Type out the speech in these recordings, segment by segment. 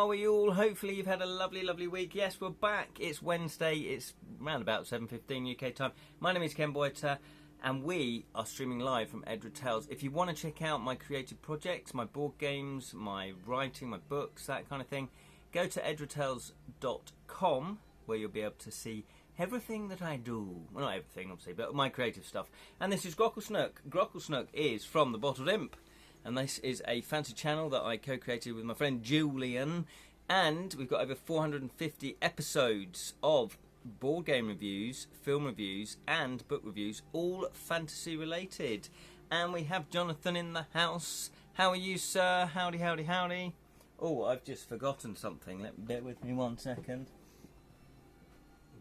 are we all? Hopefully you've had a lovely week. Yes, we're back. It's Wednesday. It's around about 7:15 UK time. My name is Ken Boyter, and we are streaming live from Edra Tales. If you want to check out my creative projects, my board games, my writing, my books, that kind of thing, go to edratales.com, where you'll be able to see everything that I do. Well, not everything, obviously, but my creative stuff. And this is Grokklesnook. Grokklesnook is from The Bottled Imp. And this is a fancy channel that I co-created with my friend Julian. And we've got over 450 episodes of board game reviews, film reviews, and book reviews, all fantasy related. And we have Jonathan in the house. How are you, sir? Howdy, howdy, howdy. Oh, I've just forgotten something. Bear with me 1 second.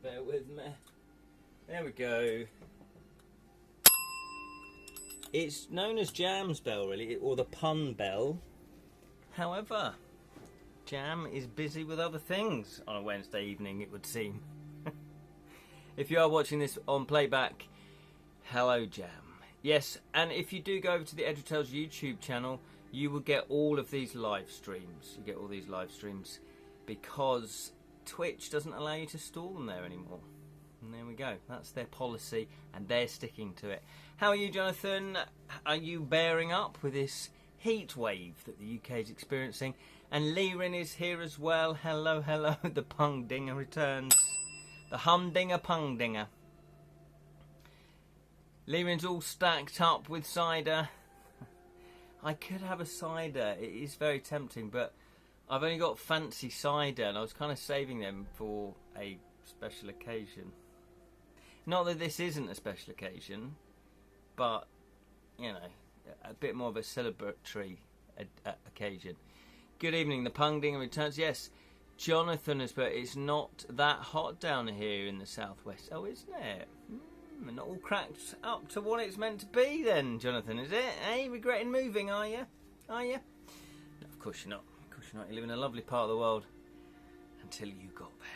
Bear with me. There we go. It's known as Jam's bell, really, or the pun bell. However, Jam is busy with other things on a Wednesday evening, it would seem. If you are watching this on playback, hello, Jam. Yes, and if you do go over to the Edra Tales YouTube channel, you will get all of these live streams. You get all these live streams because Twitch doesn't allow you to store them there anymore. And there we go. That's their policy, and they're sticking to it. How are you, Jonathan? Are you bearing up with this heat wave that the UK is experiencing? And Lirin is here as well. Hello, hello. The Pung Dinger returns. The Humdinger Pung Dinger. Lirin's all stacked up with cider. I could have a cider. It is very tempting, but I've only got fancy cider, and I was kind of saving them for a special occasion. Not that this isn't a special occasion, but, you know, a bit more of a celebratory occasion. Good evening, the Pung Dinger returns. Yes, Jonathan has put, it's not that hot down here in the southwest. Oh, isn't it? Not all cracked up to what it's meant to be then, Jonathan, is it? Eh? Regretting moving, are you? Are you? No, of course you're not. Of course you're not. You live in a lovely part of the world until you got there.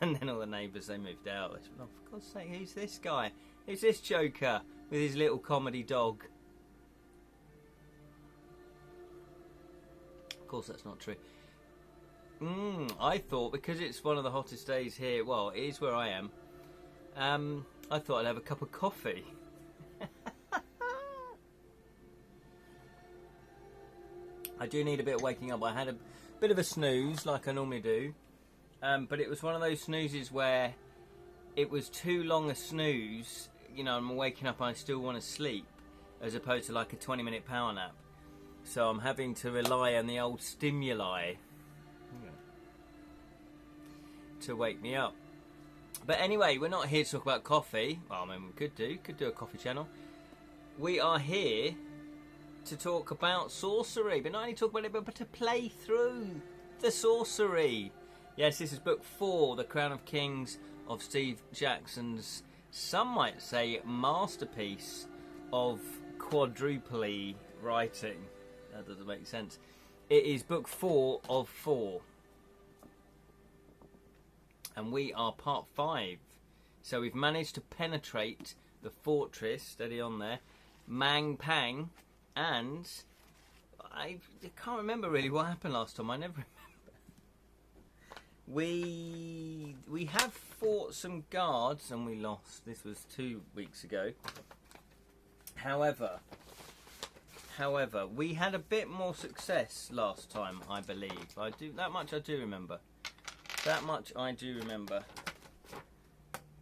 And then all the neighbours, they moved out. They said, oh, for God's sake, who's this guy? Who's this joker with his little comedy dog? Of course, that's not true. I thought, because it's one of the hottest days here, well, it is where I am, I thought I'd have a cup of coffee. I do need a bit of waking up. I had a bit of a snooze, like I normally do. But it was one of those snoozes where it was too long a snooze, you know, I'm waking up and I still want to sleep, as opposed to like a 20-minute power nap. So I'm having to rely on the old stimuli to wake me up. But anyway, we're not here to talk about coffee. Well, I mean, we could do a coffee channel. We are here to talk about Sorcery, but not only talk about it, but to play through the Sorcery. Yes, this is book 4, The Crown of Kings, of Steve Jackson's, some might say, masterpiece of quadruple writing. That doesn't make sense. It is book 4 of 4. And we are part 5. So we've managed to penetrate the fortress, steady on there, Mampang, and I can't remember really what happened last time. I never remember. We have fought some guards and we lost. This was 2 weeks ago. However, we had a bit more success last time, I believe. That much I do remember. That much I do remember.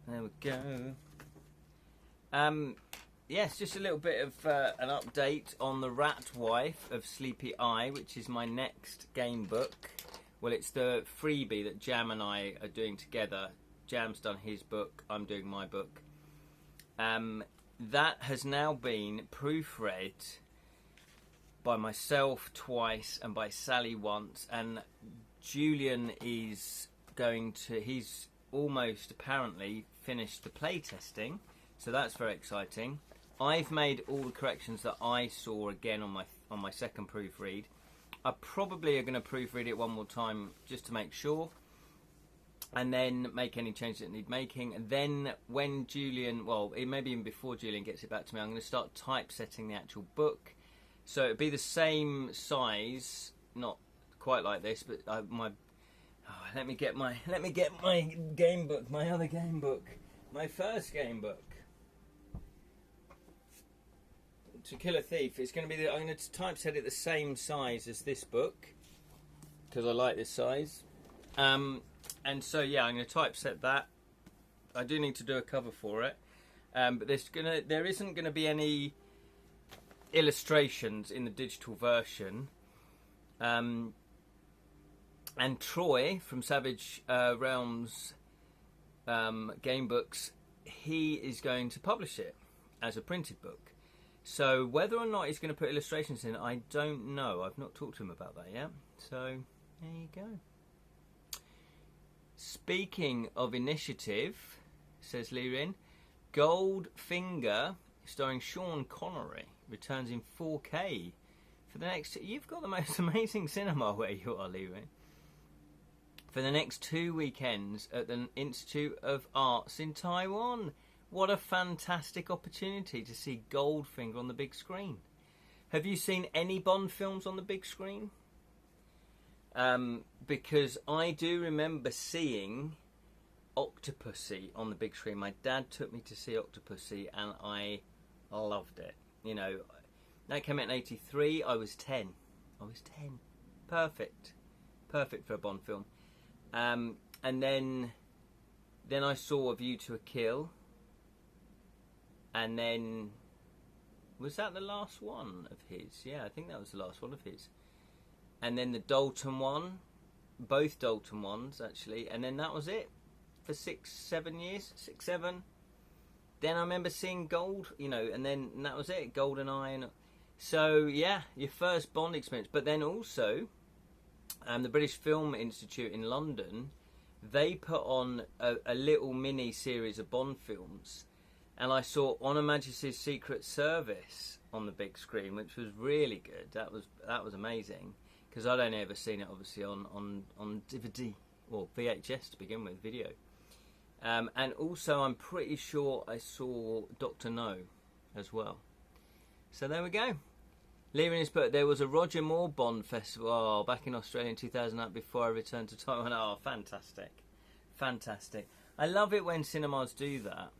There we go. Yes, just a little bit of an update on The Rat Wife of Sleepy Eye, which is my next game book. Well, it's the freebie that Jam and I are doing together. Jam's done his book, I'm doing my book. That has now been proofread by myself twice and by Sally once, and Julian is he's almost apparently finished the playtesting, so that's very exciting. I've made all the corrections that I saw again on my second proofread. I probably are going to proofread it one more time just to make sure, and then make any changes that need making. And then when Julian, well, maybe even before Julian gets it back to me, I'm going to start typesetting the actual book. So it'd be the same size, not quite like this, but let me get my game book, my other game book, my first game book. To Kill a Thief. It's going to be I'm going to typeset it the same size as this book because I like this size. And so yeah, I'm going to typeset that. I do need to do a cover for it, but there isn't going to be any illustrations in the digital version. And Troy from Savage Realms Gamebooks, he is going to publish it as a printed book. So whether or not he's going to put illustrations in, I don't know. I've not talked to him about that yet. So there you go. Speaking of initiative, says Lirin, Goldfinger, starring Sean Connery, returns in 4K for the next. You've got the most amazing cinema where you are, Lirin. For the next 2 weekends at the Institute of Arts in Taiwan. What a fantastic opportunity to see Goldfinger on the big screen. Have you seen any Bond films on the big screen? Because I do remember seeing Octopussy on the big screen. My dad took me to see Octopussy and I loved it. You know, that came out in 83. I was 10. Perfect for a Bond film. And then I saw A View to a Kill. And then, was that the last one of his? Yeah, I think that was the last one of his. And then the Dalton one, both Dalton ones actually. And then that was it for 6-7 years, 6-7. Then I remember seeing Gold, you know, and then that was it, GoldenEye. And so yeah, your first Bond experience. But then also, the British Film Institute in London, they put on a little mini series of Bond films. And I saw On Her Majesty's Secret Service on the big screen, which was really good. That was amazing because I'd only ever seen it obviously on DVD or VHS to begin with, video. And also, I'm pretty sure I saw Dr. No as well. So there we go. Leaving his book, there was a Roger Moore Bond festival back in Australia in 2008 before I returned to Taiwan. Oh, fantastic! I love it when cinemas do that.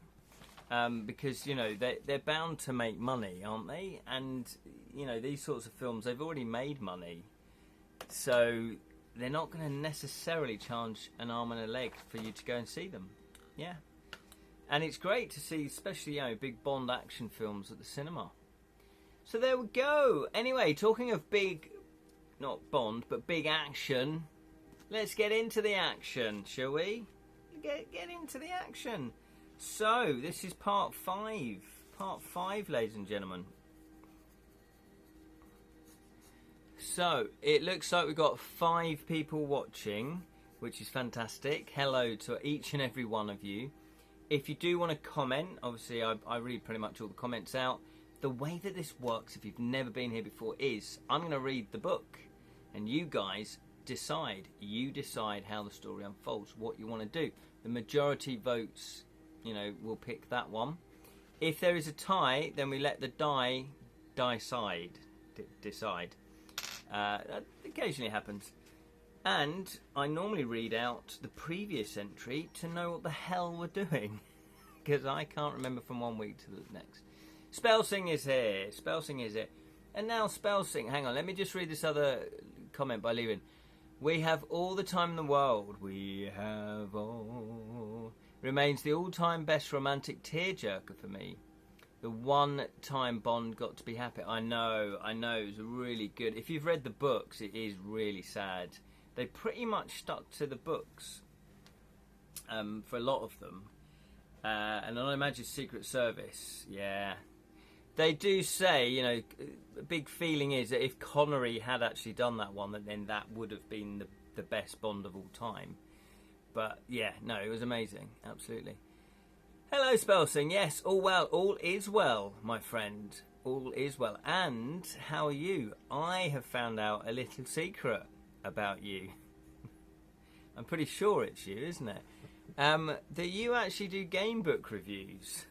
Because, you know, they're bound to make money, aren't they? And, you know, these sorts of films, they've already made money. So they're not going to necessarily charge an arm and a leg for you to go and see them. Yeah. And it's great to see, especially, you know, big Bond action films at the cinema. So there we go. Anyway, talking of big, not Bond, but big action, let's get into the action, shall we? Get into the action. So, this is part 5. Part 5, ladies and gentlemen. So, it looks like we've got 5 people watching, which is fantastic. Hello to each and every one of you. If you do want to comment, obviously I read pretty much all the comments out. The way that this works, if you've never been here before, is I'm going to read the book. And you guys decide. You decide how the story unfolds, what you want to do. The majority votes, you know, we'll pick that one. If there is a tie, then we let the decide. That occasionally happens. And I normally read out the previous entry to know what the hell we're doing. Because I can't remember from one week to the next. Spellsing is here. And now Spellsing. Hang on, let me just read this other comment by Lewin. We have all the time in the world. We have all... Remains the all-time best romantic tearjerker for me. The one-time Bond got to be happy. I know, it was really good. If you've read the books, it is really sad. They pretty much stuck to the books for a lot of them. And on Her Majesty's Secret Service, yeah. They do say, you know, a big feeling is that if Connery had actually done that one, then that would have been the best Bond of all time. But, yeah, no, it was amazing. Absolutely. Hello, Spelsing. Yes, all well. All is well, my friend. All is well. And how are you? I have found out a little secret about you. I'm pretty sure it's you, isn't it? That you actually do Gamebook reviews.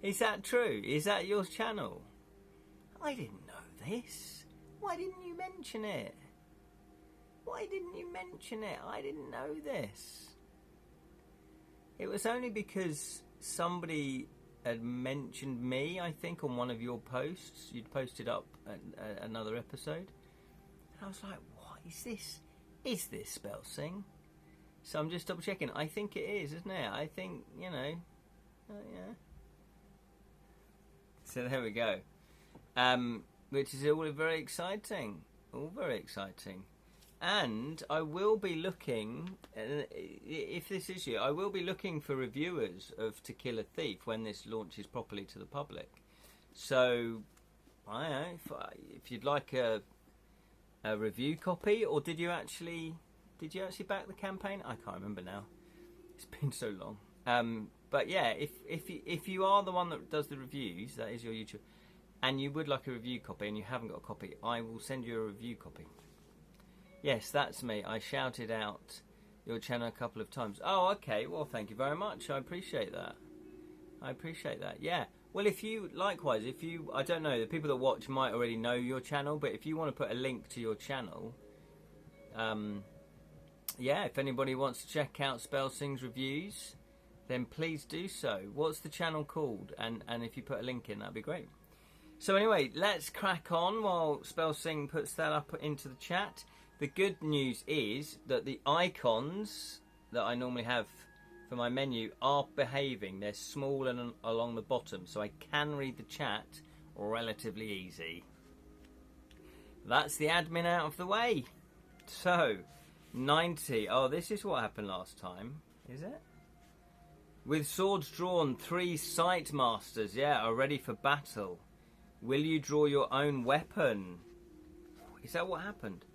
Is that true? Is that your channel? I didn't know this. Why didn't you mention it? Why didn't you mention it? I didn't know this. It was only because somebody had mentioned me, I think, on one of your posts. You'd posted up another episode. And I was like, what is this? Is this Spelsing? So I'm just double checking. I think it is, isn't it? I think, you know. Yeah. So there we go. Which is all very exciting. All very exciting. And I will be looking, if this is you, I will be looking for reviewers of To Kill a Thief when this launches properly to the public. So, I don't know, if you'd like a review copy, or did you actually back the campaign? I can't remember now. It's been so long. But yeah, if you are the one that does the reviews, that is your YouTube, and you would like a review copy and you haven't got a copy, I will send you a review copy. Yes, that's me. I shouted out your channel a couple of times. Oh, okay. Well, thank you very much. I appreciate that. Yeah. Well, likewise, I don't know, the people that watch might already know your channel, but if you want to put a link to your channel, yeah, if anybody wants to check out Spelsing's reviews, then please do so. What's the channel called? And if you put a link in, that'd be great. So anyway, let's crack on while Spelsing puts that up into the chat. The good news is that the icons that I normally have for my menu are behaving. They're small and along the bottom, so I can read the chat relatively easy. That's the admin out of the way. So, 90. Oh, this is what happened last time, is it? With swords drawn, 3 sight masters, are ready for battle. Will you draw your own weapon? Is that what happened?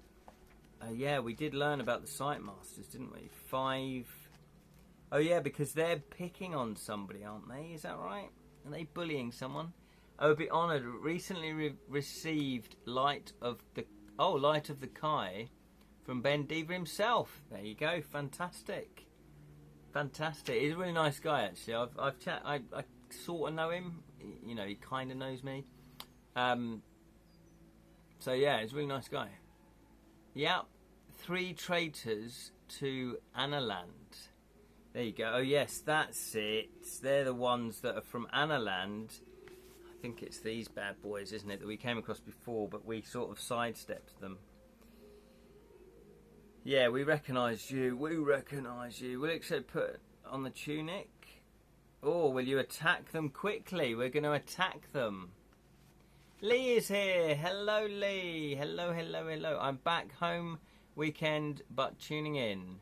Yeah, we did learn about the sight masters, didn't we? 5. Oh yeah, because they're picking on somebody, aren't they? Is that right? Are they bullying someone? I would be honoured. Recently received Light of the Kai from Ben Deaver himself. There you go. Fantastic. He's a really nice guy, actually. I sort of know him. You know, he kind of knows me. So yeah, he's a really nice guy. Yeah, 3 traitors to Analand. There you go. Oh yes, that's it. They're the ones that are from Analand. I think it's these bad boys, isn't it, that we came across before, but we sort of sidestepped them. Yeah, we recognise you. Will Exo put on the tunic? Or will you attack them quickly? We're going to attack them. Lee is here. Hello, Lee. Hello. I'm back home weekend, but tuning in.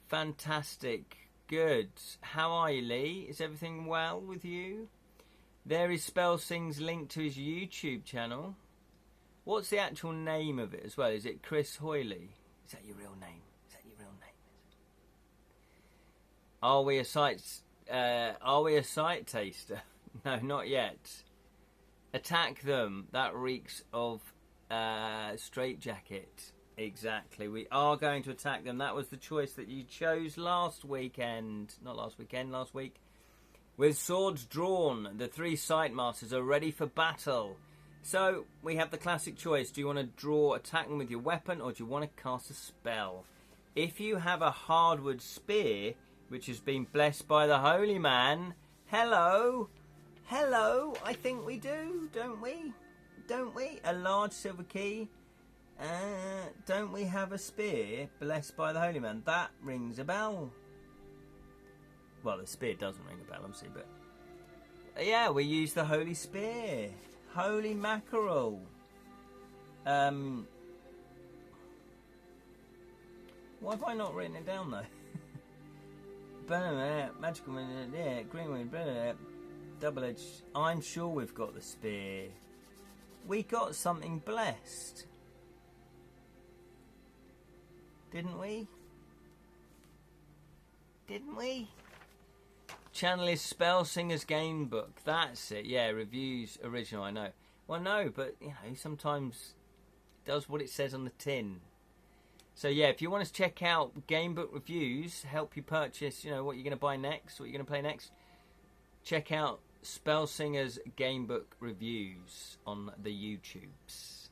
Fantastic. Good. How are you, Lee? Is everything well with you? There is Spelsing's link to his YouTube channel. What's the actual name of it as well? Is it Chris Hoyley? Is that your real name? Are we a sight taster? No, not yet. Attack them. That reeks of straitjacket. Exactly. We are going to attack them. That was the choice that you chose last week. With swords drawn, the 3 sight masters are ready for battle. So, we have the classic choice. Do you want to attack them with your weapon, or do you want to cast a spell? If you have a hardwood spear, which has been blessed by the holy man, hello, I think we do, don't we? A large silver key. Don't we have a spear blessed by the holy man? That rings a bell. Well, the spear doesn't ring a bell, obviously, but yeah, we use the holy spear. Holy mackerel. Why have I not written it down though? Magical, yeah, green wind, double edged. I'm sure we've got the spear. We got something blessed, didn't we? Channel is Spelsinger's Gamebook. That's it. Yeah, reviews original. I know. Well, no, but you know, sometimes it does what it says on the tin. So yeah, if you want to check out Gamebook reviews, help you purchase, you know, what you're going to buy next, what you're going to play next, check out Spelsinger's Gamebook reviews on the YouTubes.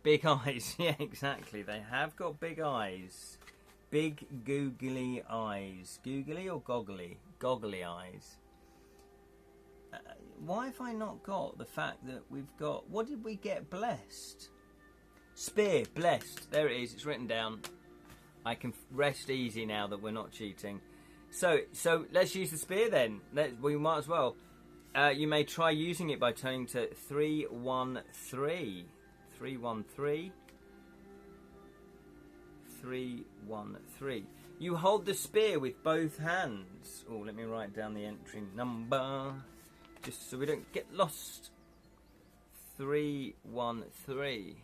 Big eyes. Yeah, exactly. They have got big eyes. Big googly eyes. Googly or goggly? Goggly eyes. Why have I not got the fact that we've got... What did we get blessed? Spear, blessed. There it is. It's written down. I can rest easy now that we're not cheating. So let's use the spear then. We might as well. You may try using it by turning to 313. 313. 313. You hold the spear with both hands. Oh, let me write down the entry number, just so we don't get lost. 313.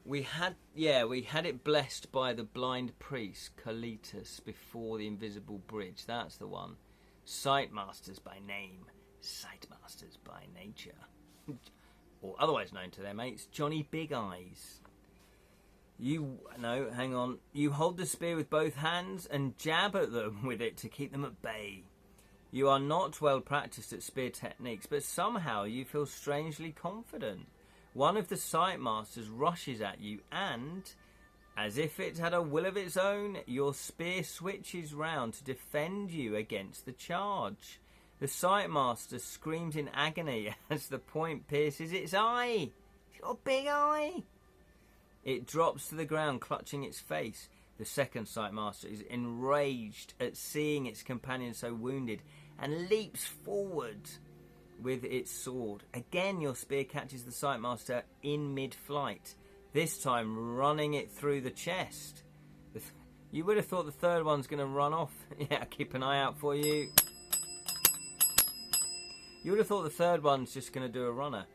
We had it blessed by the blind priest Kalitas before the invisible bridge. That's the one. Sight masters by name, sight masters by nature, or otherwise known to their mates, Johnny Big Eyes. Hang on. You hold the spear with both hands and jab at them with it to keep them at bay. You are not well practiced at spear techniques, but somehow you feel strangely confident. One of the sight masters rushes at you and, as if it had a will of its own, your spear switches round to defend you against the charge. The sight master screams in agony as the point pierces its eye. It's got a big eye. It drops to the ground, clutching its face. The second sight master is enraged at seeing its companion so wounded and leaps forward with its sword. Again, your spear catches the sight master in mid-flight, this time running it through the chest. You would have thought the third one's going to run off. Yeah, keep an eye out for you. You would have thought the third one's just going to do a runner.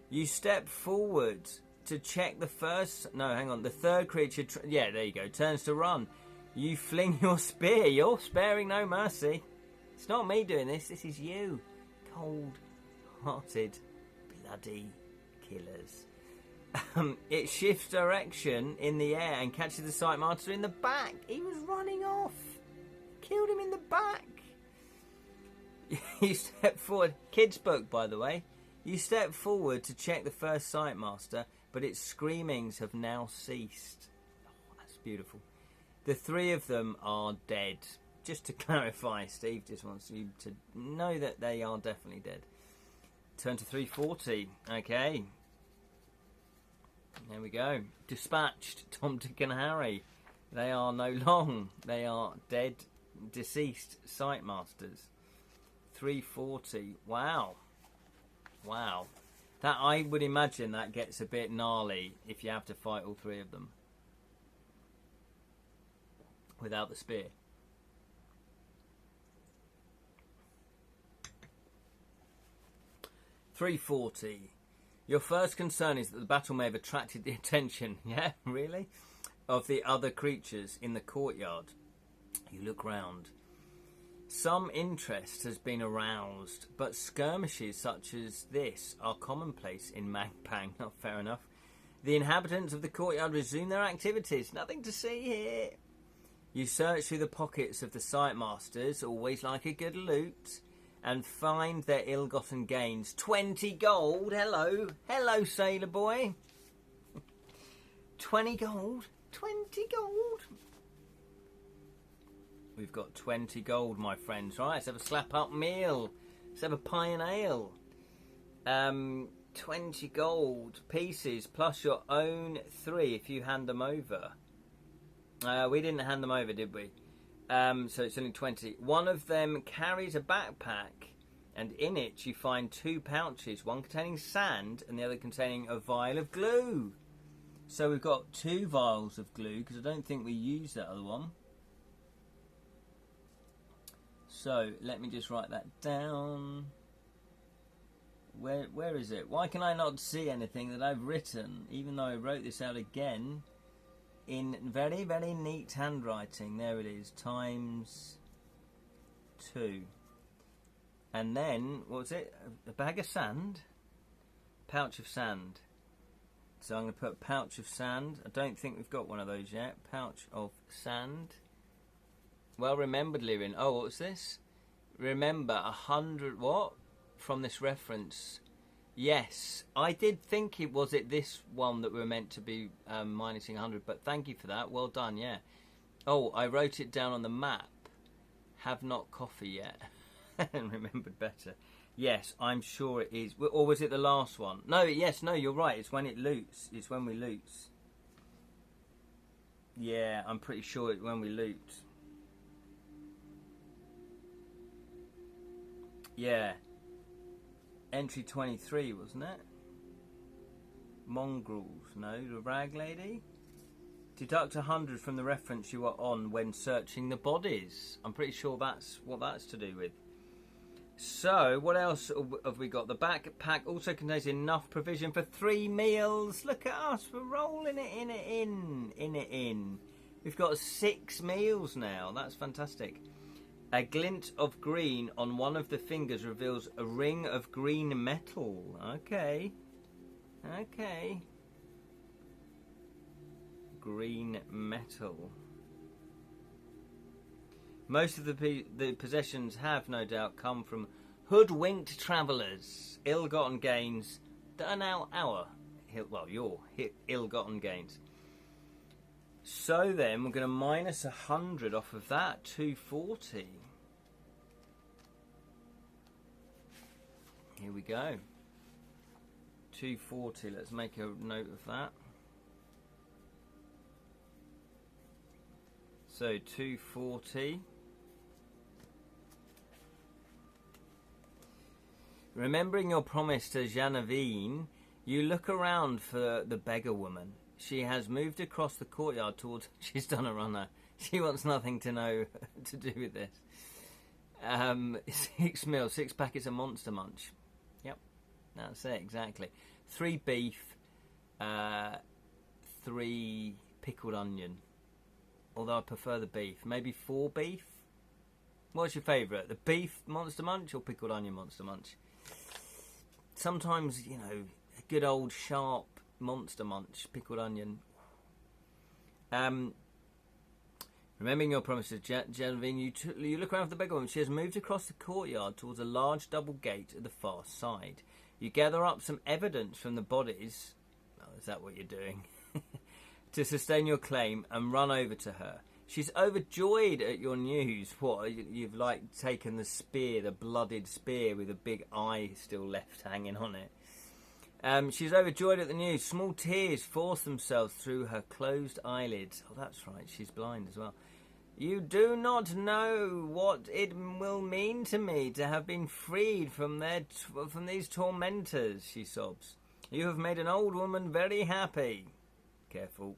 You step forward to check the first... No, hang on. The third creature... Yeah, there you go. Turns to run. You fling your spear. You're sparing no mercy. It's not me doing this. This is you. Cold-hearted, bloody killers. It shifts direction in the air and catches the sight master in the back. He was running off. Killed him in the back. You step forward. Kids' book, by the way. You step forward to check the first sight master, but its screamings have now ceased. Oh, that's beautiful. The three of them are dead. Just to clarify, Steve just wants you to know that they are definitely dead. Turn to 340. Okay. There we go. Dispatched. Tom, Dick and Harry. They are no long. They are dead, deceased sight masters. 340. Wow. Wow. That, I would imagine that gets a bit gnarly if you have to fight all three of them without the spear. .340. Your first concern is that the battle may have attracted the attention, yeah, really, of the other creatures in the courtyard. You look round. Some interest has been aroused, but skirmishes such as this are commonplace in Mampang. Not fair enough. The inhabitants of the courtyard resume their activities. Nothing to see here. You search through the pockets of the sight masters, always like a good loot, and find their ill-gotten gains. 20 gold. Hello. Hello, sailor boy. 20 gold. 20 gold. We've got 20 gold, my friends. Right, let's have a slap-up meal. Let's have a pie and ale. 20 gold pieces plus your own 3 if you hand them over. We didn't hand them over, did we? So it's only 20. One of them carries a backpack, and in it you find 2 pouches, one containing sand and the other containing a vial of glue. So we've got 2 vials of glue, because I don't think we used that other one. So let me just write that down. Where is it? Why can I not see anything that I've written, even though I wrote this out again in very, very neat handwriting? There it is, times 2. And then, what was it? A bag of sand? Pouch of sand. So I'm going to put pouch of sand. I don't think we've got one of those yet. Pouch of sand. Well remembered, Lirin. Oh, what was this? Remember 100 what? From this reference. Yes, I did think was it this one that we were meant to be minusing 100, but thank you for that. Well done, yeah. Oh, I wrote it down on the map. Have not coffee yet. And remembered better. Yes, I'm sure it is. Or was it the last one? No, yes, no, you're right. It's when it loots. It's when we loot. Yeah, I'm pretty sure it's when we loot. Yeah. Entry 23, wasn't it? Mongrels, no, the rag lady. Deduct 100 from the reference you are on when searching the bodies. I'm pretty sure that's what that's to do with. So, what else have we got? The backpack also contains enough provision for 3 meals. Look at us, we're rolling it in. We've got 6 meals now. That's fantastic. A glint of green on one of the fingers reveals a ring of green metal. Okay. Green metal. Most of the possessions have, no doubt, come from hoodwinked travellers. Ill-gotten gains. Your ill-gotten gains. So then, we're going to minus 100 off of that. 240. Here we go. 240. Let's make a note of that. So 240. Remembering your promise to Genevieve, you look around for the beggar woman. She has moved across the courtyard towards... She's done a runner. She wants nothing to know to do with this. 6 meals, 6 packets of Monster Munch. Yep, that's it, exactly. 3 beef, 3 pickled onion. Although I prefer the beef. Maybe 4 beef? What's your favourite? The beef Monster Munch or pickled onion Monster Munch? Sometimes, you know, a good old sharp Monster Munch, pickled onion. Remembering your promise to Genevieve, you look around for the beggar woman. She has moved across the courtyard towards a large double gate at the far side. You gather up some evidence from the bodies. Oh, is that what you're doing? To sustain your claim and run over to her. She's overjoyed at your news. What, you've like taken the spear, the blooded spear with a big eye still left hanging on it. She's overjoyed at the news. Small tears force themselves through her closed eyelids. Oh, that's right, she's blind as well. You do not know what it will mean to me to have been freed from these tormentors, she sobs. You have made an old woman very happy. Careful.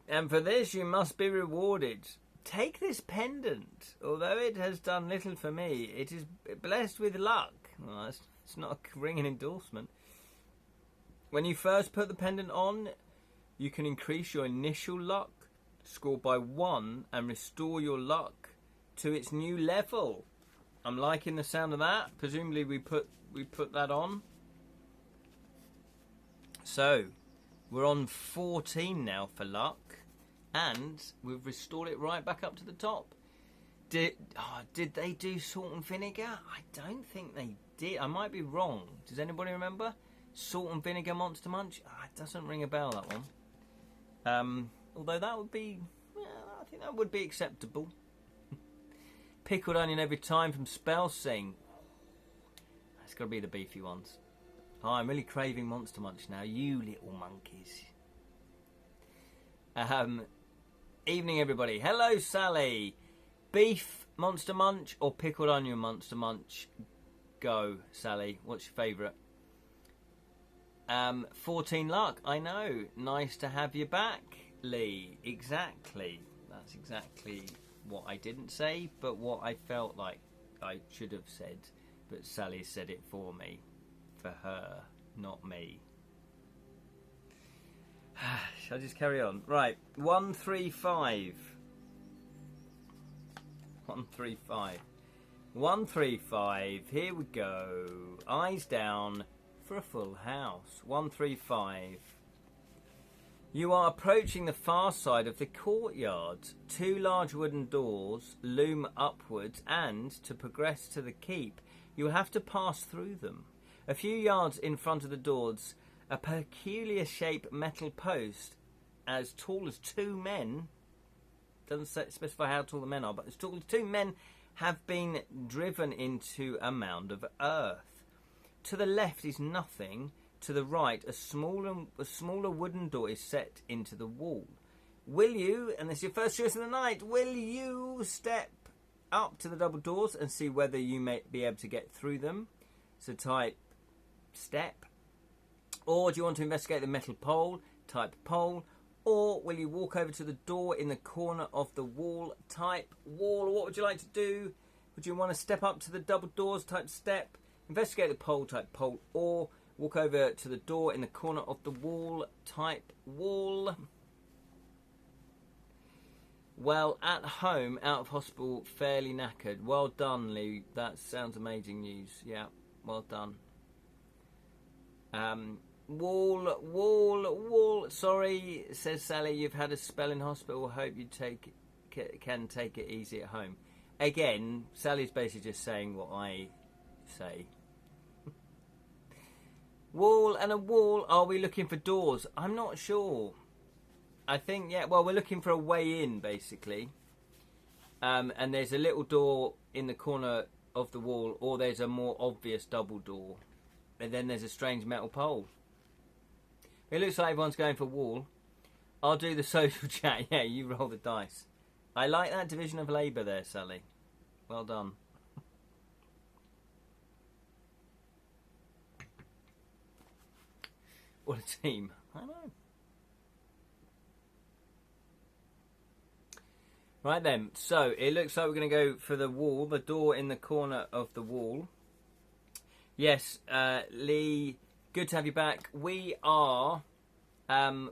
And for this you must be rewarded. Take this pendant. Although it has done little for me, it is blessed with luck. Well, it's not a ringing endorsement. When you first put the pendant on, you can increase your initial luck score by 1 and restore your luck to its new level. I'm liking the sound of that. Presumably we put that on. So we're on 14 now for luck, and we've restored it right back up to the top. Did they do salt and vinegar? I don't think they did. I might be wrong. Does anybody remember? Salt and vinegar Monster Munch? It doesn't ring a bell, that one. Although that would be... I think that would be acceptable. Pickled onion every time from Spell Sing. It's got to be the beefy ones. Oh, I'm really craving Monster Munch now. You little monkeys. Evening, everybody. Hello, Sally. Beef Monster Munch or pickled onion Monster Munch? Go, Sally. What's your favourite? 14 luck. I know. Nice to have you back, Lee. Exactly. That's exactly what I didn't say, but what I felt like I should have said. But Sally said it for me. For her, not me. Shall I just carry on? Right, 135. 135. 135. Here we go. Eyes down for a full house. 135. You are approaching the far side of the courtyard. 2 large wooden doors loom upwards, and to progress to the keep, you will have to pass through them. A few yards in front of the doors, a peculiar shaped metal post as tall as 2 men, doesn't specify how tall the men are, but as tall as 2 men have been driven into a mound of earth. To the left is nothing. To the right, a smaller wooden door is set into the wall. Will you, and this is your first choice of the night, will you step up to the double doors and see whether you may be able to get through them? So type step. Or do you want to investigate the metal pole? Type pole. Or will you walk over to the door in the corner of the wall? Type wall. What would you like to do? Would you want to step up to the double doors? Type step. Investigate the pole. Type pole. Or walk over to the door in the corner of the wall. Type wall. Well, at home, out of hospital, fairly knackered. Well done, Lee. That sounds amazing news. Yeah, well done. Wall. Sorry, says Sally, you've had a spell in hospital. Hope you can take it easy at home. Again, Sally's basically just saying what I say. Wall and a wall. Are we looking for doors? I'm not sure. I think, yeah, well, we're looking for a way in, basically. And there's a little door in the corner of the wall, or there's a more obvious double door. And then there's a strange metal pole. It looks like everyone's going for wall. I'll do the social chat. Yeah, you roll the dice. I like that division of labour there, Sally. Well done. What a team. I know. Right then, so it looks like we're going to go for the wall, the door in the corner of the wall. Yes, Lee, good to have you back. We are,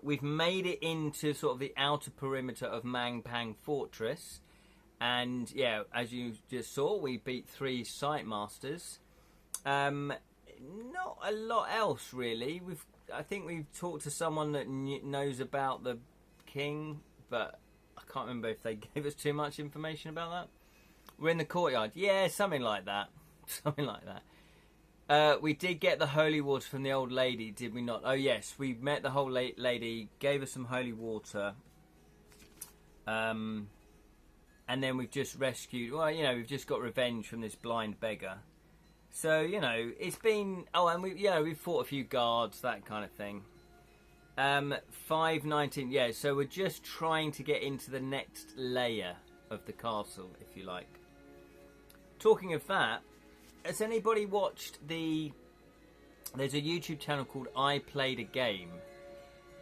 we've made it into sort of the outer perimeter of Mampang Fortress. And yeah, as you just saw, we beat 3 site masters. Not a lot else really. I think we've talked to someone that knows about the king, but I can't remember if they gave us too much information about that. We're in the courtyard. Yeah, something like that. Something like that. We did get the holy water from the old lady, did we not? Oh, yes. We met the whole lady, gave us some holy water. And then we've just rescued... Well, you know, we've just got revenge from this blind beggar. So, you know, it's been... Oh, and we've fought a few guards, that kind of thing. 519, yeah, so we're just trying to get into the next layer of the castle, if you like. Talking of that, has anybody watched there's a YouTube channel called I Played a Game,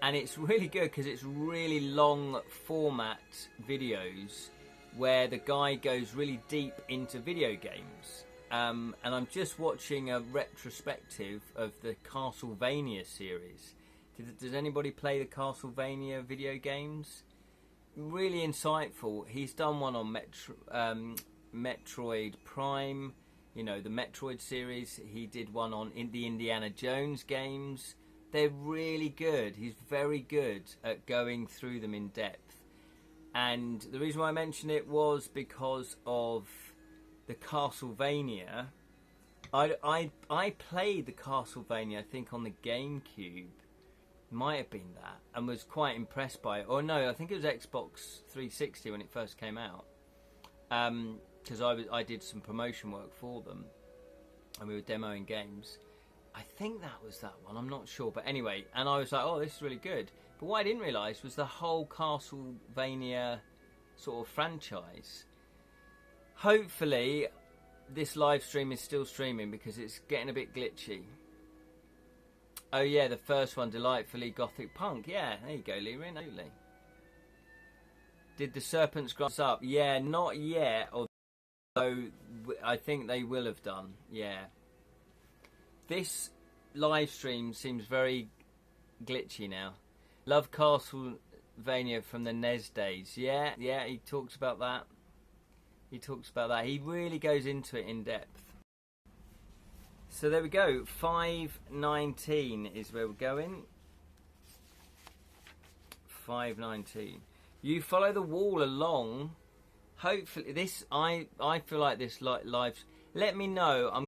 and it's really good because it's really long format videos where the guy goes really deep into video games. And I'm just watching a retrospective of the Castlevania series. Does anybody play the Castlevania video games? Really insightful. He's done one on Metroid Prime, you know, the Metroid series. He did one on the Indiana Jones games. They're really good. He's very good at going through them in depth. And the reason why I mentioned it was because of the Castlevania. I played the Castlevania, I think, on the GameCube. Might have been that, and was quite impressed by it. Or no, I think it was Xbox 360 when it first came out. Because I did some promotion work for them, and we were demoing games. I think that was that one. I'm not sure, but anyway. And I was like, oh, this is really good. But what I didn't realise was the whole Castlevania sort of franchise. Hopefully, this live stream is still streaming because it's getting a bit glitchy. Oh yeah, the first one, delightfully gothic punk. Yeah, there you go, Lee. Absolutely. Did the serpents grass up? Yeah, not yet. Although I think they will have done. Yeah. This live stream seems very glitchy now. Love Castlevania from the NES days. Yeah, he talks about that. He really goes into it in depth. So there we go. 519 is where we're going. 519. You follow the wall along. Hopefully, I feel like this live. Let me know.